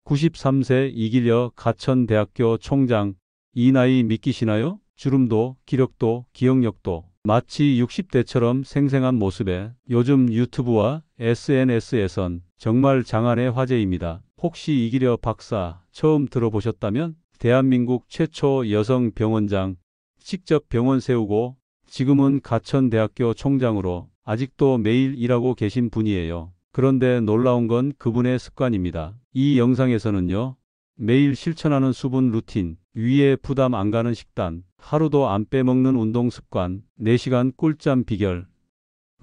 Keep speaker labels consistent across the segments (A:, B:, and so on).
A: 93세 이길여 가천대학교 총장. 이 나이 믿기시나요? 주름도 기력도 기억력도 마치 60대처럼 생생한 모습에 요즘 유튜브와 SNS에선 정말 장안의 화제입니다. 혹시 이길여 박사 처음 들어보셨다면 대한민국 최초 여성 병원장, 직접 병원 세우고 지금은 가천대학교 총장으로 아직도 매일 일하고 계신 분이에요. 그런데 놀라운 건 그분의 습관입니다. 이 영상에서는요, 매일 실천하는 수분 루틴, 위에 부담 안 가는 식단, 하루도 안 빼먹는 운동 습관, 4시간 꿀잠 비결,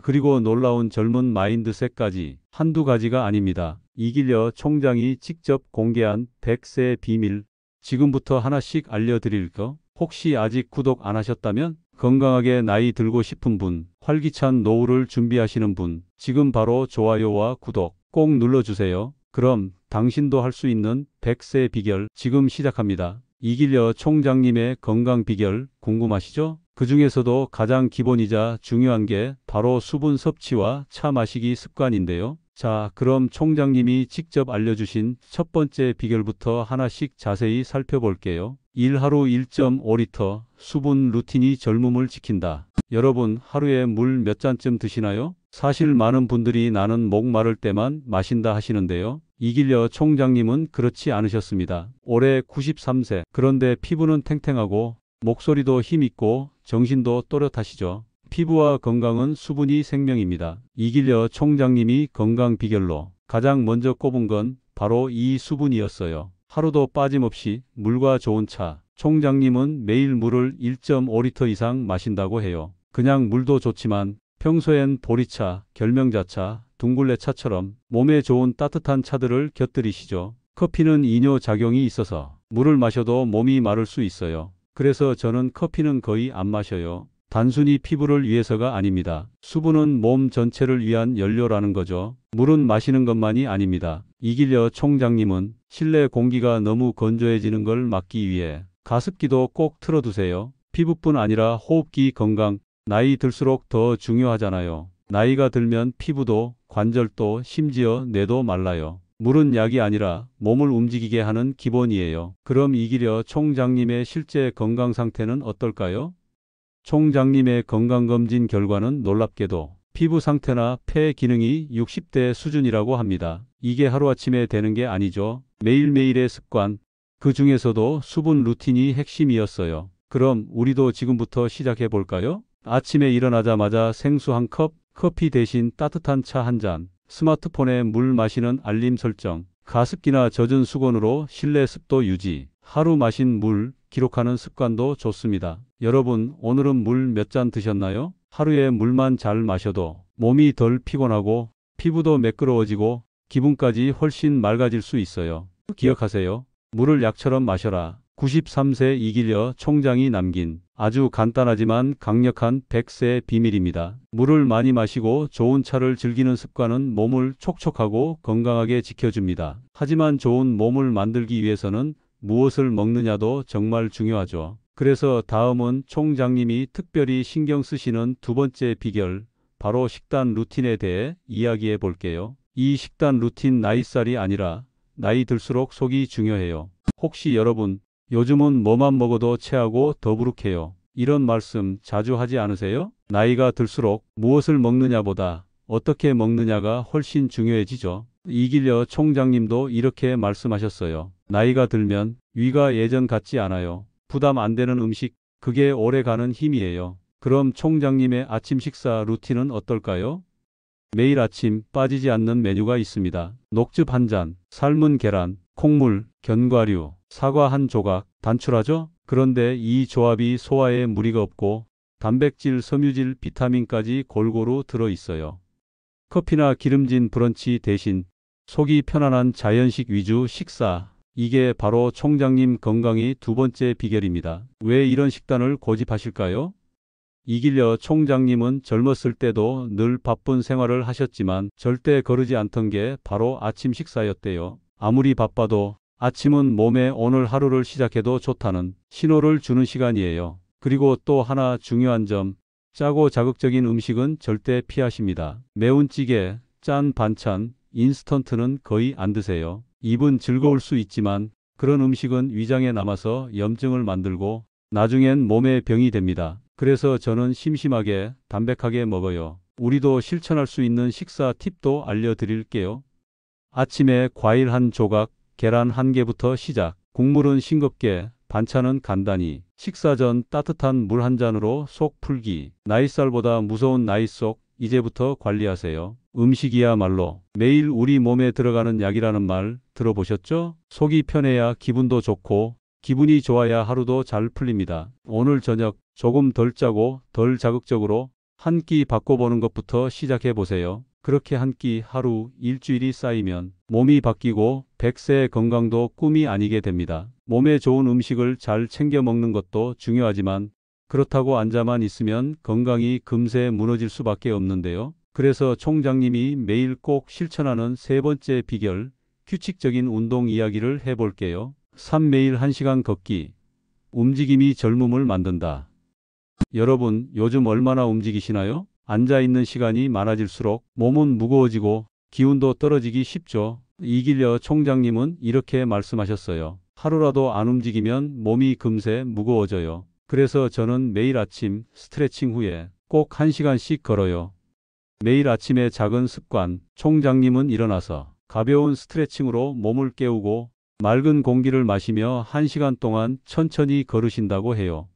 A: 그리고 놀라운 젊은 마인드셋까지 한두 가지가 아닙니다. 이길여 총장이 직접 공개한 100세 비밀, 지금부터 하나씩 알려드릴 거. 혹시 아직 구독 안 하셨다면 건강하게 나이 들고 싶은 분, 활기찬 노후를 준비하시는 분, 지금 바로 좋아요와 구독 꼭 눌러주세요. 그럼 당신도 할 수 있는 100세 비결 지금 시작합니다. 이길여 총장님의 건강 비결 궁금하시죠? 그 중에서도 가장 기본이자 중요한 게 바로 수분 섭취와 차 마시기 습관인데요. 자, 그럼 총장님이 직접 알려주신 첫 번째 비결부터 하나씩 자세히 살펴볼게요. 1하루 1.5리터 수분 루틴이 젊음을 지킨다. 여러분, 하루에 물 몇 잔쯤 드시나요? 사실 많은 분들이 나는 목 마를 때만 마신다 하시는데요. 이길여 총장님은 그렇지 않으셨습니다. 올해 93세. 그런데 피부는 탱탱하고 목소리도 힘있고 정신도 또렷하시죠. 피부와 건강은 수분이 생명입니다. 이길여 총장님이 건강 비결로 가장 먼저 꼽은 건 바로 이 수분이었어요. 하루도 빠짐없이 물과 좋은 차. 총장님은 매일 물을 1.5리터 이상 마신다고 해요. 그냥 물도 좋지만 평소엔 보리차, 결명자차, 둥글레차처럼 몸에 좋은 따뜻한 차들을 곁들이시죠. 커피는 이뇨작용이 있어서 물을 마셔도 몸이 마를 수 있어요. 그래서 저는 커피는 거의 안 마셔요. 단순히 피부를 위해서가 아닙니다. 수분은 몸 전체를 위한 연료라는 거죠. 물은 마시는 것만이 아닙니다. 이길여 총장님은 실내 공기가 너무 건조해지는 걸 막기 위해 가습기도 꼭 틀어두세요. 피부뿐 아니라 호흡기 건강, 나이 들수록 더 중요하잖아요. 나이가 들면 피부도, 관절도, 심지어 뇌도 말라요. 물은 약이 아니라 몸을 움직이게 하는 기본이에요. 그럼 이길여 총장님의 실제 건강 상태는 어떨까요? 총장님의 건강검진 결과는 놀랍게도 피부 상태나 폐 기능이 60대 수준이라고 합니다. 이게 하루아침에 되는 게 아니죠. 매일매일의 습관, 그 중에서도 수분 루틴이 핵심이었어요. 그럼 우리도 지금부터 시작해 볼까요? 아침에 일어나자마자 생수 한 컵, 커피 대신 따뜻한 차 한 잔, 스마트폰에 물 마시는 알림 설정, 가습기나 젖은 수건으로 실내 습도 유지, 하루 마신 물 기록하는 습관도 좋습니다. 여러분, 오늘은 물 몇 잔 드셨나요? 하루에 물만 잘 마셔도 몸이 덜 피곤하고 피부도 매끄러워지고 기분까지 훨씬 맑아질 수 있어요. 기억하세요. 물을 약처럼 마셔라. 93세 이길여 총장이 남긴 아주 간단하지만 강력한 100세 비밀입니다. 물을 많이 마시고 좋은 차를 즐기는 습관은 몸을 촉촉하고 건강하게 지켜줍니다. 하지만 좋은 몸을 만들기 위해서는 무엇을 먹느냐도 정말 중요하죠. 그래서 다음은 총장님이 특별히 신경 쓰시는 두 번째 비결, 바로 식단 루틴에 대해 이야기해 볼게요. 이 식단 루틴 나이살이 아니라 나이 들수록 속이 중요해요. 혹시 여러분, 요즘은 뭐만 먹어도 체하고 더부룩해요. 이런 말씀 자주 하지 않으세요? 나이가 들수록 무엇을 먹느냐보다 어떻게 먹느냐가 훨씬 중요해지죠. 이길여 총장님도 이렇게 말씀하셨어요. 나이가 들면 위가 예전 같지 않아요. 부담 안 되는 음식, 그게 오래가는 힘이에요. 그럼 총장님의 아침 식사 루틴은 어떨까요? 매일 아침 빠지지 않는 메뉴가 있습니다. 녹즙 한 잔, 삶은 계란, 콩물, 견과류, 사과 한 조각. 단출하죠? 그런데 이 조합이 소화에 무리가 없고 단백질, 섬유질, 비타민까지 골고루 들어있어요. 커피나 기름진 브런치 대신 속이 편안한 자연식 위주 식사. 이게 바로 총장님 건강의 두 번째 비결입니다. 왜 이런 식단을 고집하실까요? 이길여 총장님은 젊었을 때도 늘 바쁜 생활을 하셨지만 절대 거르지 않던 게 바로 아침 식사였대요. 아무리 바빠도 아침은 몸에 오늘 하루를 시작해도 좋다는 신호를 주는 시간이에요. 그리고 또 하나 중요한 점, 짜고 자극적인 음식은 절대 피하십니다. 매운 찌개, 짠 반찬, 인스턴트는 거의 안 드세요. 입은 즐거울 수 있지만 그런 음식은 위장에 남아서 염증을 만들고 나중엔 몸에 병이 됩니다. 그래서 저는 심심하게 담백하게 먹어요. 우리도 실천할 수 있는 식사 팁도 알려드릴게요. 아침에 과일 한 조각, 계란 한 개부터 시작. 국물은 싱겁게, 반찬은 간단히. 식사 전 따뜻한 물 한 잔으로 속 풀기. 나잇살보다 무서운 나잇속, 이제부터 관리하세요. 음식이야말로 매일 우리 몸에 들어가는 약이라는 말 들어보셨죠? 속이 편해야 기분도 좋고, 기분이 좋아야 하루도 잘 풀립니다. 오늘 저녁 조금 덜 짜고 덜 자극적으로 한 끼 바꿔보는 것부터 시작해 보세요. 그렇게 한 끼 하루 일주일이 쌓이면 몸이 바뀌고 100세의 건강도 꿈이 아니게 됩니다. 몸에 좋은 음식을 잘 챙겨 먹는 것도 중요하지만 그렇다고 앉아만 있으면 건강이 금세 무너질 수밖에 없는데요. 그래서 총장님이 매일 꼭 실천하는 세 번째 비결, 규칙적인 운동 이야기를 해볼게요. 3. 매일 1시간 걷기. 움직임이 젊음을 만든다. 여러분, 요즘 얼마나 움직이시나요? 앉아있는 시간이 많아질수록 몸은 무거워지고 기운도 떨어지기 쉽죠. 이길려 총장님은 이렇게 말씀하셨어요. 하루라도 안 움직이면 몸이 금세 무거워져요. 그래서 저는 매일 아침 스트레칭 후에 꼭 1시간씩 걸어요. 매일 아침에 작은 습관, 총장님은 일어나서 가벼운 스트레칭으로 몸을 깨우고 맑은 공기를 마시며 1시간 동안 천천히 걸으신다고 해요.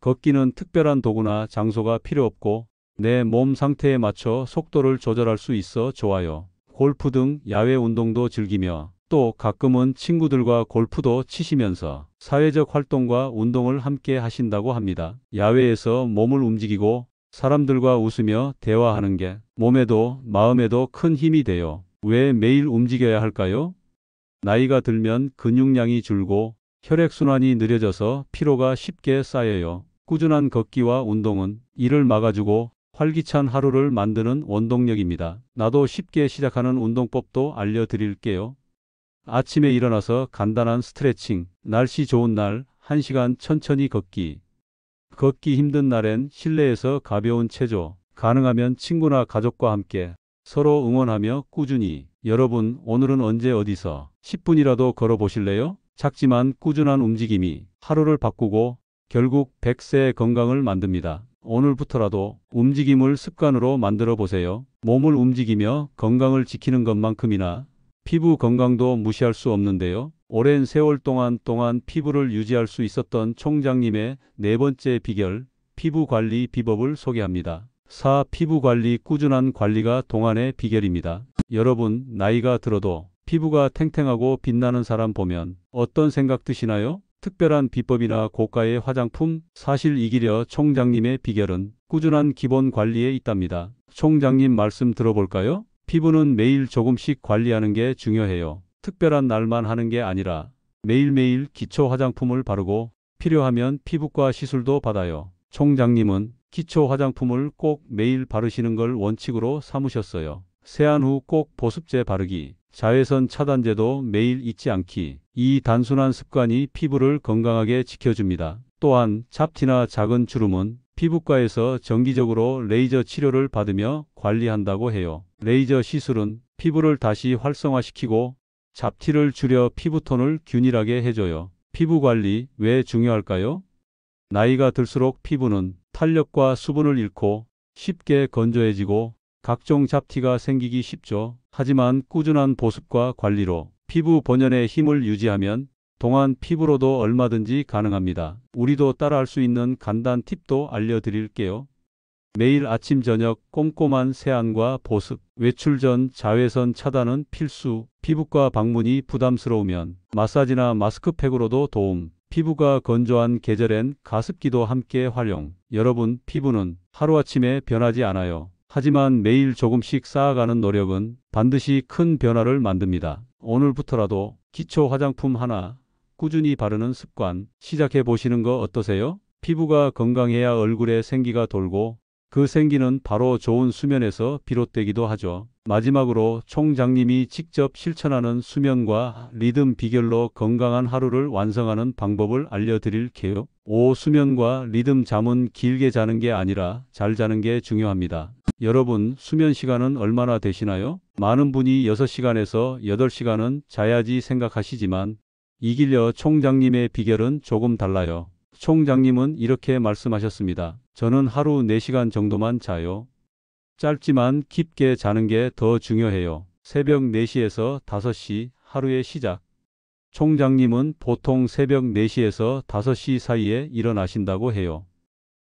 A: 걷기는 특별한 도구나 장소가 필요 없고 내 몸 상태에 맞춰 속도를 조절할 수 있어 좋아요. 골프 등 야외 운동도 즐기며 또 가끔은 친구들과 골프도 치시면서 사회적 활동과 운동을 함께 하신다고 합니다. 야외에서 몸을 움직이고 사람들과 웃으며 대화하는 게 몸에도 마음에도 큰 힘이 돼요. 왜 매일 움직여야 할까요? 나이가 들면 근육량이 줄고 혈액순환이 느려져서 피로가 쉽게 쌓여요. 꾸준한 걷기와 운동은 이를 막아주고 활기찬 하루를 만드는 원동력입니다. 나도 쉽게 시작하는 운동법도 알려드릴게요. 아침에 일어나서 간단한 스트레칭, 날씨 좋은 날 1시간 천천히 걷기. 걷기 힘든 날엔 실내에서 가벼운 체조, 가능하면 친구나 가족과 함께 서로 응원하며 꾸준히. 여러분, 오늘은 언제 어디서 10분이라도 걸어보실래요? 작지만 꾸준한 움직임이 하루를 바꾸고 결국 100세의 건강을 만듭니다. 오늘부터라도 움직임을 습관으로 만들어 보세요. 몸을 움직이며 건강을 지키는 것만큼이나 피부 건강도 무시할 수 없는데요. 오랜 세월 동안 피부를 유지할 수 있었던 총장님의 네 번째 비결, 피부 관리 비법을 소개합니다. 4. 피부 관리. 꾸준한 관리가 동안의 비결입니다. 여러분, 나이가 들어도 피부가 탱탱하고 빛나는 사람 보면 어떤 생각 드시나요? 특별한 비법이나 고가의 화장품? 사실 이길여 총장님의 비결은 꾸준한 기본 관리에 있답니다. 총장님 말씀 들어볼까요? 피부는 매일 조금씩 관리하는 게 중요해요. 특별한 날만 하는 게 아니라 매일매일 기초 화장품을 바르고 필요하면 피부과 시술도 받아요. 총장님은 기초 화장품을 꼭 매일 바르시는 걸 원칙으로 삼으셨어요. 세안 후 꼭 보습제 바르기, 자외선 차단제도 매일 잊지 않기. 이 단순한 습관이 피부를 건강하게 지켜줍니다. 또한 잡티나 작은 주름은 피부과에서 정기적으로 레이저 치료를 받으며 관리한다고 해요. 레이저 시술은 피부를 다시 활성화시키고 잡티를 줄여 피부톤을 균일하게 해줘요. 피부 관리 왜 중요할까요? 나이가 들수록 피부는 탄력과 수분을 잃고 쉽게 건조해지고 각종 잡티가 생기기 쉽죠. 하지만 꾸준한 보습과 관리로 피부 본연의 힘을 유지하면 동안 피부로도 얼마든지 가능합니다. 우리도 따라할 수 있는 간단 팁도 알려드릴게요. 매일 아침 저녁 꼼꼼한 세안과 보습, 외출 전 자외선 차단은 필수. 피부과 방문이 부담스러우면 마사지나 마스크팩으로도 도움. 피부가 건조한 계절엔 가습기도 함께 활용. 여러분, 피부는 하루아침에 변하지 않아요. 하지만 매일 조금씩 쌓아가는 노력은 반드시 큰 변화를 만듭니다. 오늘부터라도 기초 화장품 하나 꾸준히 바르는 습관 시작해 보시는 거 어떠세요? 피부가 건강해야 얼굴에 생기가 돌고 그 생기는 바로 좋은 수면에서 비롯되기도 하죠. 마지막으로 총장님이 직접 실천하는 수면과 리듬 비결로 건강한 하루를 완성하는 방법을 알려드릴게요. 5. 수면과 리듬. 잠은 길게 자는 게 아니라 잘 자는 게 중요합니다. 여러분, 수면 시간은 얼마나 되시나요? 많은 분이 6시간에서 8시간은 자야지 생각하시지만 이길려 총장님의 비결은 조금 달라요. 총장님은 이렇게 말씀하셨습니다. 저는 하루 4시간 정도만 자요. 짧지만 깊게 자는 게 더 중요해요. 새벽 4시에서 5시 하루의 시작. 총장님은 보통 새벽 4시에서 5시 사이에 일어나신다고 해요.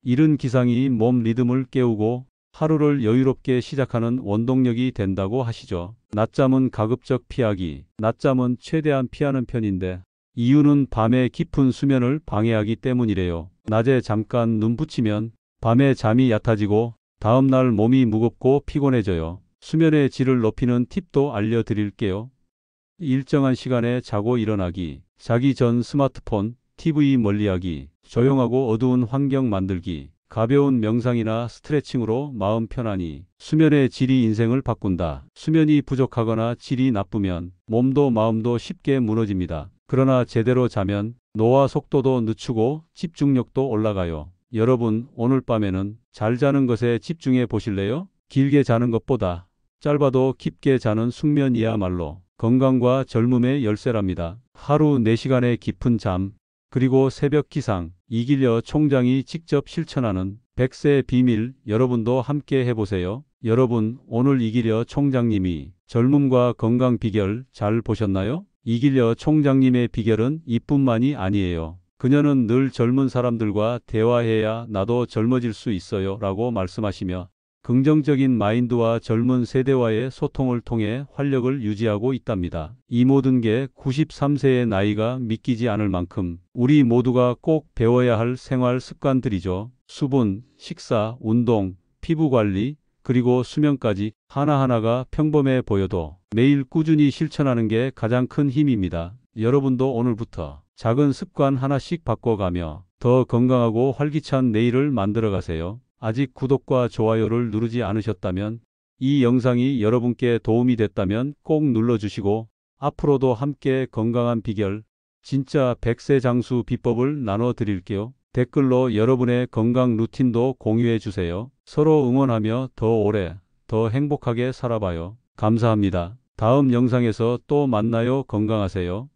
A: 이른 기상이 몸 리듬을 깨우고 하루를 여유롭게 시작하는 원동력이 된다고 하시죠. 낮잠은 가급적 피하기. 낮잠은 최대한 피하는 편인데 이유는 밤의 깊은 수면을 방해하기 때문이래요. 낮에 잠깐 눈 붙이면 밤에 잠이 얕아지고 다음날 몸이 무겁고 피곤해져요. 수면의 질을 높이는 팁도 알려드릴게요. 일정한 시간에 자고 일어나기. 자기 전 스마트폰, TV 멀리하기. 조용하고 어두운 환경 만들기. 가벼운 명상이나 스트레칭으로 마음 편안히. 수면의 질이 인생을 바꾼다. 수면이 부족하거나 질이 나쁘면 몸도 마음도 쉽게 무너집니다. 그러나 제대로 자면 노화 속도도 늦추고 집중력도 올라가요. 여러분, 오늘 밤에는 잘 자는 것에 집중해 보실래요? 길게 자는 것보다 짧아도 깊게 자는 숙면이야말로 건강과 젊음의 열쇠랍니다. 하루 4시간의 깊은 잠, 그리고 새벽 기상. 이길려 총장이 직접 실천하는 100세 비밀. 여러분도 함께 해보세요. 여러분, 오늘 이길려 총장님이 젊음과 건강 비결 잘 보셨나요? 이길려 총장님의 비결은 이뿐만이 아니에요. 그녀는 늘 젊은 사람들과 대화해야 나도 젊어질 수 있어요 라고 말씀하시며 긍정적인 마인드와 젊은 세대와의 소통을 통해 활력을 유지하고 있답니다. 이 모든 게 93세의 나이가 믿기지 않을 만큼 우리 모두가 꼭 배워야 할 생활 습관들이죠. 수분, 식사, 운동, 피부관리, 그리고 수면까지 하나하나가 평범해 보여도 매일 꾸준히 실천하는 게 가장 큰 힘입니다. 여러분도 오늘부터 작은 습관 하나씩 바꿔가며 더 건강하고 활기찬 내일을 만들어 가세요. 아직 구독과 좋아요를 누르지 않으셨다면, 이 영상이 여러분께 도움이 됐다면 꼭 눌러주시고 앞으로도 함께 건강한 비결, 진짜 100세 장수 비법을 나눠 드릴게요. 댓글로 여러분의 건강 루틴도 공유해 주세요. 서로 응원하며 더 오래, 더 행복하게 살아봐요. 감사합니다. 다음 영상에서 또 만나요. 건강하세요.